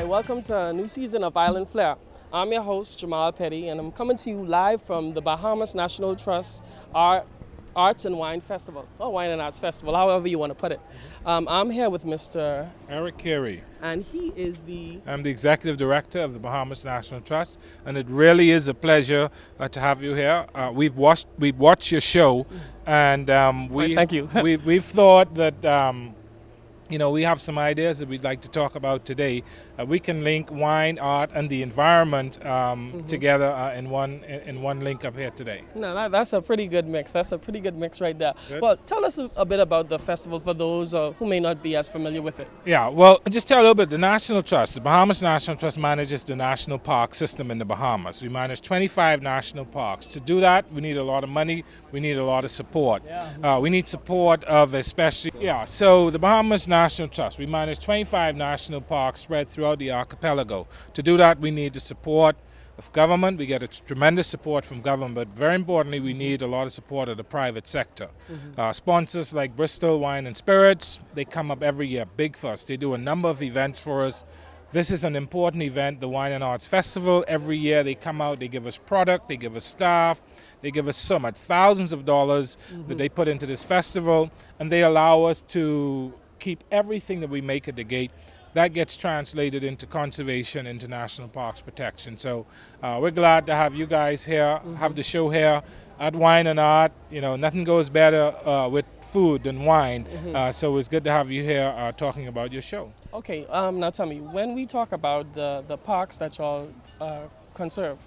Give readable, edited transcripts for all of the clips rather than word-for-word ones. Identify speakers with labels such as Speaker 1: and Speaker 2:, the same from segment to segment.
Speaker 1: Hi, welcome to a new season of IslFlr. I'm your host, Jamal Petty, and I'm coming to you live from the Bahamas National Trust Arts and Wine Festival, or Wine and Arts Festival, however you want to put it. I'm here with Mr.
Speaker 2: Eric Carey.
Speaker 1: And he is
Speaker 2: I'm the Executive Director of the Bahamas National Trust, and it really is a pleasure to have you here. We've watched your show, and
Speaker 1: Thank you.
Speaker 2: we've thought that we have some ideas that we'd like to talk about today. We can link wine, art, and the environment together in one link up here today.
Speaker 1: No, that's a pretty good mix. That's a pretty good mix right there.
Speaker 2: Good.
Speaker 1: Well, tell us a bit about the festival for those who may not be as familiar with it.
Speaker 2: Yeah, well, just tell a little bit. The National Trust, the Bahamas National Trust manages the national park system in the Bahamas. We manage 25 national parks. To do that, we need a lot of money. We need a lot of support.
Speaker 1: Yeah.
Speaker 2: We need support of so the Bahamas National Trust, we manage 25 national parks spread throughout the archipelago. To do that, we need the support of government. We get a tremendous support from government, but very importantly, we need a lot of support of the private sector. Sponsors like Bristol Wine and Spirits, they come up every year, big for us. They do a number of events for us. This is an important event, the Wine and Arts Festival. Every year they come out, they give us product, they give us staff, they give us so much, thousands of dollars that they put into this festival, and they allow us to keep everything that we make at the gate. That gets translated into conservation, into national parks protection. So we're glad to have you guys here, have the show here at Wine and Art. You know, nothing goes better with food than wine. So it's good to have you here talking about your show.
Speaker 1: Okay, now tell me, when we talk about the parks that y'all conserve,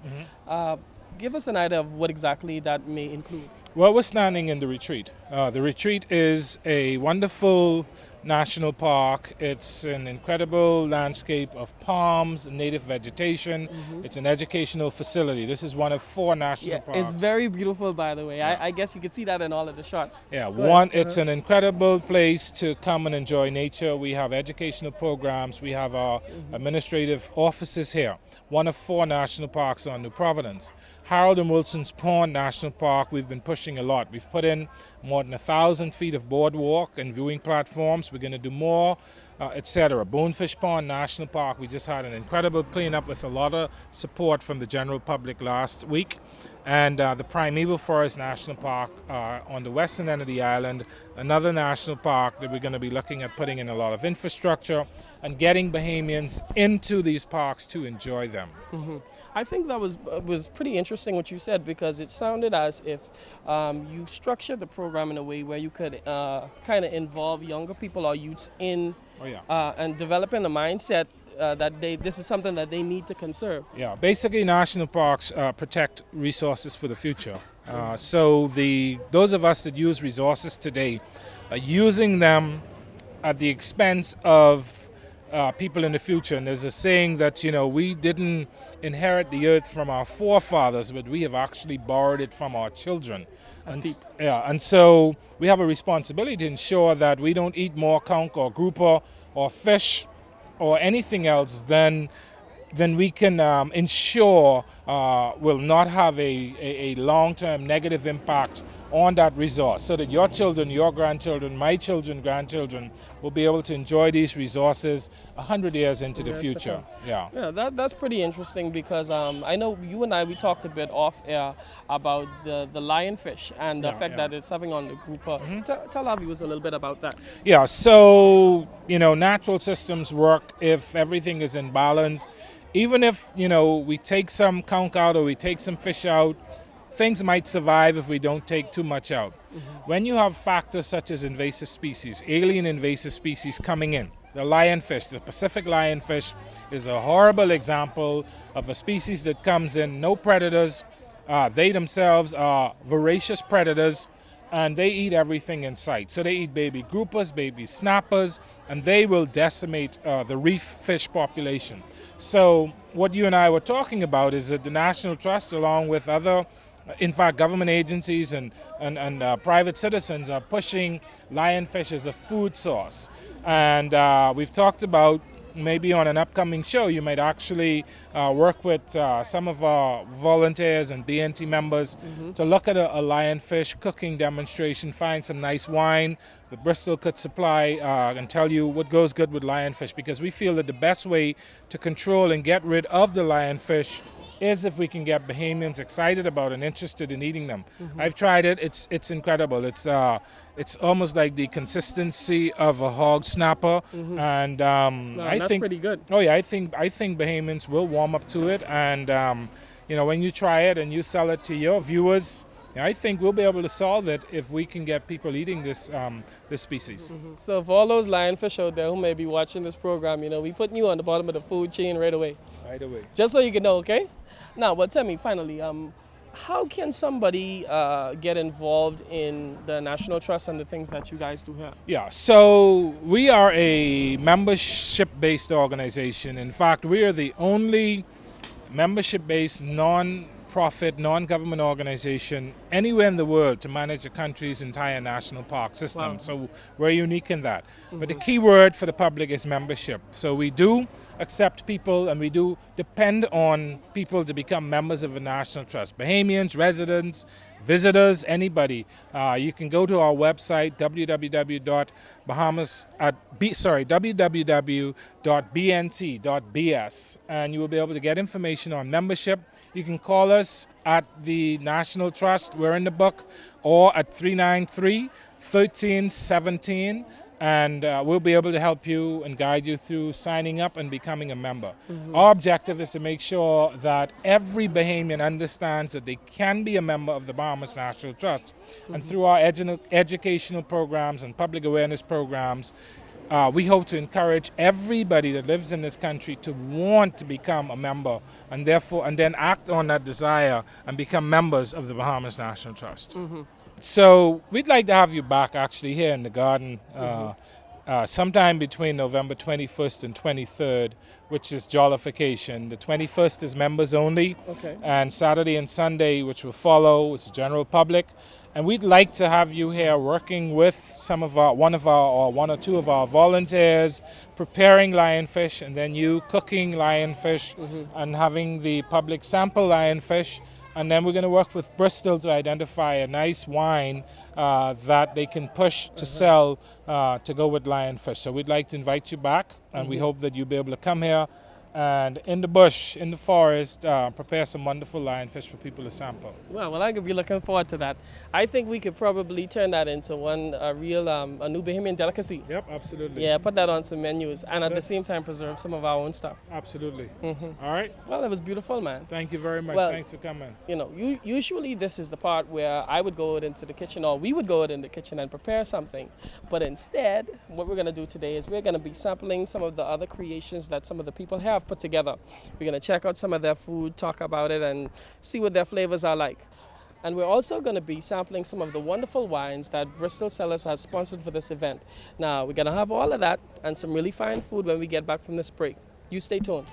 Speaker 1: give us an idea of what exactly that may include.
Speaker 2: Well, we're standing in the retreat. The retreat is a wonderful national park. It's an incredible landscape of palms, native vegetation. It's an educational facility. This is one of 4 national parks.
Speaker 1: It's very beautiful, by the way. I guess you can see that in all of the shots.
Speaker 2: Yeah,
Speaker 1: Go ahead.
Speaker 2: It's an incredible place to come and enjoy nature. We have educational programs. We have our administrative offices here. One of 4 national parks on New Providence. Harold and Wilson's Pond National Park, we've been pushing a lot. We've put in more than 1,000 feet of boardwalk and viewing platforms. We're going to do more, etc. Bonefish Pond National Park, we just had an incredible cleanup with a lot of support from the general public last week. And the Primeval Forest National Park on the western end of the island, another national park that we're going to be looking at putting in a lot of infrastructure and getting Bahamians into these parks to enjoy them.
Speaker 1: I think that was pretty interesting what you said, because it sounded as if you structured the program in a way where you could kind of involve younger people or youths in and developing a mindset that this is something that they need to conserve.
Speaker 2: Yeah, basically national parks protect resources for the future. So those of us that use resources today are using them at the expense of people in the future. And there's a saying that, we didn't inherit the earth from our forefathers, but we have actually borrowed it from our children. And so we have a responsibility to ensure that we don't eat more conch or grouper or fish or anything else than we can ensure will not have a long-term negative impact on that resource, so that your children, your grandchildren, my children, grandchildren will be able to enjoy these resources 100 years into the future.
Speaker 1: Yeah, that's pretty interesting, because I know you and we talked a bit off air about the lionfish and the effect that it's having on the grouper. Tell our viewers a little bit about that.
Speaker 2: Yeah, so natural systems work if everything is in balance. Even if, we take some conch out or we take some fish out, things might survive if we don't take too much out. When you have factors such as invasive species, alien invasive species coming in, the lionfish, the Pacific lionfish, is a horrible example of a species that comes in, no predators. They themselves are voracious predators, and they eat everything in sight. So they eat baby groupers, baby snappers, and they will decimate the reef fish population. So what you and I were talking about is that the National Trust, along with other, in fact, government agencies and private citizens, are pushing lionfish as a food source. And we've talked about maybe on an upcoming show, you might actually work with some of our volunteers and BNT members to look at a lionfish cooking demonstration, find some nice wine that Bristol could supply and tell you what goes good with lionfish, because we feel that the best way to control and get rid of the lionfish is if we can get Bahamians excited about and interested in eating them. I've tried it. It's incredible. It's almost like the consistency of a hog snapper, and I
Speaker 1: that's
Speaker 2: think
Speaker 1: pretty good.
Speaker 2: Oh yeah, I think Bahamians will warm up to it, and you know, when you try it and you sell it to your viewers, I think we'll be able to solve it if we can get people eating this this species.
Speaker 1: So for all those lionfish out there who may be watching this program, you know, we putting you on the bottom of the food chain right away.
Speaker 2: Right away.
Speaker 1: Just so you can know, okay? Now, but tell me, finally, how can somebody get involved in the National Trust and the things that you guys do here?
Speaker 2: Yeah, so we are a membership-based organization. In fact, we are the only membership-based non-profit, non-government organization anywhere in the world to manage the country's entire national park system.
Speaker 1: Wow.
Speaker 2: So we're unique in that. But the key word for the public is membership. So we do accept people, and we do depend on people to become members of the National Trust. Bahamians, residents, visitors, anybody. You can go to our website, www.bnt.bs, and you will be able to get information on membership. You can call us at the National Trust, we're in the book, or at 393-1317. And we'll be able to help you and guide you through signing up and becoming a member. Our objective is to make sure that every Bahamian understands that they can be a member of the Bahamas National Trust. And through our educational programs and public awareness programs, we hope to encourage everybody that lives in this country to want to become a member, and then act on that desire and become members of the Bahamas National Trust. So we'd like to have you back actually here in the garden sometime between November 21st and 23rd, which is Jollification. The 21st is members only, and Saturday and Sunday, which will follow, is general public. And we'd like to have you here working with one or two of our volunteers, preparing lionfish, and then you cooking lionfish and having the public sample lionfish. And then we're going to work with Bristol to identify a nice wine that they can push to sell to go with lionfish. So we'd like to invite you back, and we hope that you'll be able to come here and in the bush, in the forest, prepare some wonderful lionfish for people to sample.
Speaker 1: Well, I could be looking forward to that. I think we could probably turn that into a new Bahamian delicacy.
Speaker 2: Yep, absolutely.
Speaker 1: Yeah, put that on some menus, and at the same time preserve some of our own stuff.
Speaker 2: Absolutely. All right.
Speaker 1: Well, it was beautiful, man.
Speaker 2: What you very much.
Speaker 1: Well,
Speaker 2: thanks for coming.
Speaker 1: You know, usually this is the part where I would go out into the kitchen, or we would go out in the kitchen and prepare something. But instead, what we're going to do today is we're going to be sampling some of the other creations that some of the people have put together. We're going to check out some of their food, talk about it, and see what their flavors are like. And we're also going to be sampling some of the wonderful wines that Bristol Cellars has sponsored for this event. Now, we're going to have all of that and some really fine food when we get back from this break. You stay tuned.